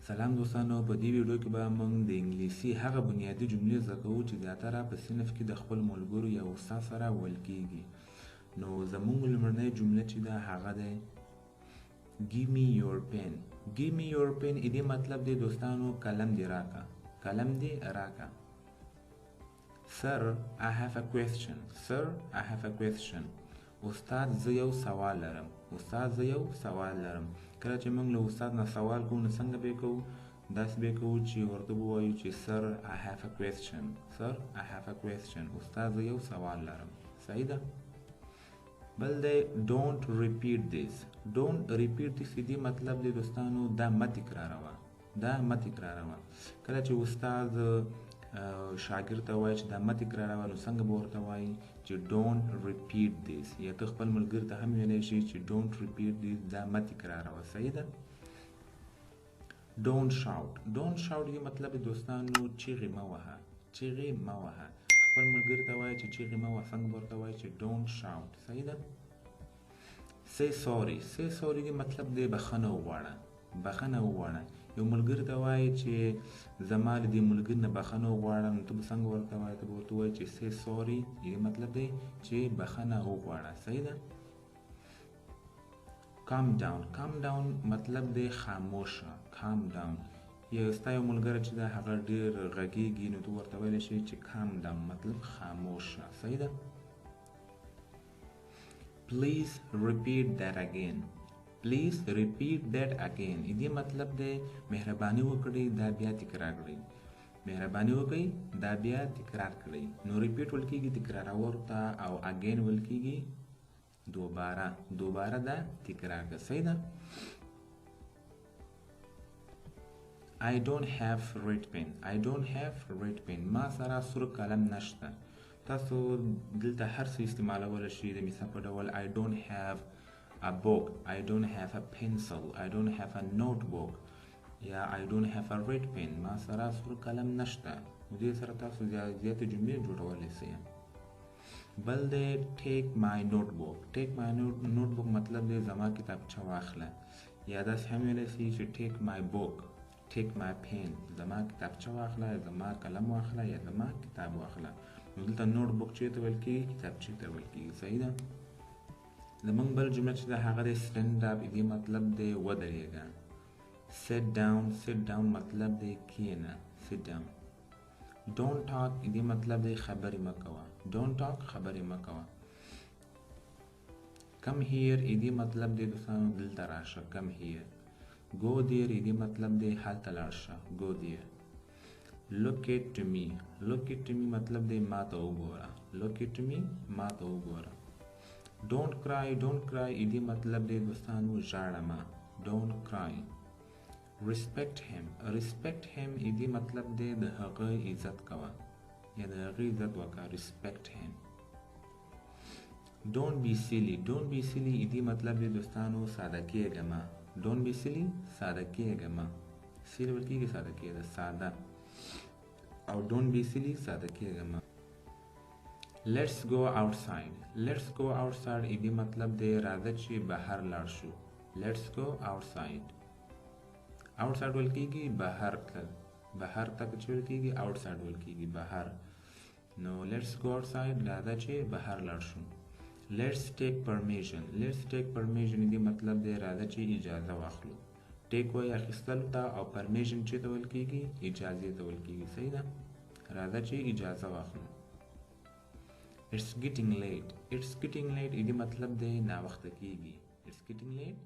سلام دوستانو، په دې ویډیو کې به موږ د انګلیسي هغه بنیادي جملې زده کوو چې زیاتره په صنف کې د خپل ملګرو یا استاد سره ویل کیږي. نو زموږ لومړنۍ جمله چې ده هغه ده give me your pen. give me your pen دې مطلب دی دوستانو قلم دې راکا، قلم دې راکا. Sir, I have a question. Sir, I have a question. استاد زه یو سوال لرم. استاد زه یو سوال لرم. کله چې موږ له استاد نه سوال کوو نو څنګه به کوو؟ داسې به کوو چې ورته ووایو چې Sir, I have a question. Sir, I have a question. استاد زه یو سوال لرم. صحیح ده؟ بل دی don't repeat this. don't repeat this دې مطلب دی دوستانو دا مه تکراروه. دا مه تکراروه. کله چې استاد شاګرد ته وایي چې دا مه تکراروه نو څنګه به ورته وایي چې don't repeat this. یا ته خپل ملګري ته هم ویلی شي چې don't repeat this دا مه تکراروه. صحیح ده؟ don't shout. don't shout دې مطلب دی دوستانو چیغې مه وهه، چیغې مه وهه. خپل ملګري ته وایي چې چیغې مه وهه، څنګه به ورته وایي چې don't shout. صحیح ده؟ say sorry. say sorry دې مطلب دی بخښنه وغواړه، بخښنه وغواړه. یو ملګري ته وایي چې زما له دې ملګري نه بخښنه وغواړه نو ته به څنګه ورته وایې؟ ته به ورته وایې چې say sorry دې مطلب دی چې بخښنه وغواړه. صحیح ده؟ calm down. calm down مطلب دی خاموشه. calm down یا ستا یو ملګری چې ده هغه ډېر غږېږي نو ته ورته ویلی شي چې calm down مطلب خاموشه. صحیح ده؟ please repeat that again. please repeat that again دې مطلب دی مهرباني وکړئ دا بیا تکرار کړئ. مهرباني وکړئ دا بیا تکرار کړئ. نو repeat ویل کېږي تکرارول ته، او again ویل کېږي دوباره. دوباره دا تکرار کړه. صحیح ده؟ I don't have red pen. I don't have red pen. ما سره سور قلم نشته. تاسو دلته هر څه استعمالولی شئ د مثال په ډول I don't have a book. I don't have a pencil. I don't have a notebook. یا I don't have a red pen. ما سره سور قلم نشته. نو دې سره تاسو زیاتې جملې جوړولی شئ. بل دی take my notebook. take my notebook مطلب دی زما کتابچه واخله. یا داسې هم ویلی شئ چې take my book. take my pen. زما کتابچه واخله، زما قلم واخله، یا زما کتاب واخله. نو دلته نوټ بک چېرته ویل کېږي؟ کتابچې ته ویل کېږي. صحیح ده؟ زموږ بل جمله چې ده هغه دی stand up. دې مطلب دی ودرېږه. sit down. sit down مطلب دی کښېنه. sit down. don't talk دې مطلب دی خبرې مه کوه. don't talk خبرې مه کوه. come here دې مطلب دی دوستانو دلته راشه. come here. go there دې مطلب دی هلته لاړ شه. go there. look at me. look at me مطلب دی ما ته وګوره. look at me ما ته وګوره. don't cry. don't cry دې مطلب دی دوستانو ژاړه مه. don't cry. respect him. respect him دې مطلب دی د هغه عزت کوه یا د هغه عزت وکړه. respect him. don't be silly. don't be silly دې مطلب دی دوستانو ساده کېږه مه. don't be silly ساده کېږه مه. silly ویل کېږي ساده کېږه، ساده. او don't be silly ساده کېږه مه. let's go outside. let's go outside دې مطلب دی راځه چې بهر لاړ شو. let's go outside. outside ویل کېږي بهر تل. بهر تک چې ویل کېږي outside ویل کېږي بهر. نو let's go outside راځه چې بهر لاړ شو. let's take permission. let's take permission دې مطلب دی راځه چې اجازه واخلو. ټیک وایي اخیستلو ته، او پرمیشن چې ته ویل کېږي اجازې ته ویل کېږي. صحیح ده؟ راځه چې اجازه واخلو. it's getting late. it's getting late دې مطلب دی ناوخته کېږي. it's getting late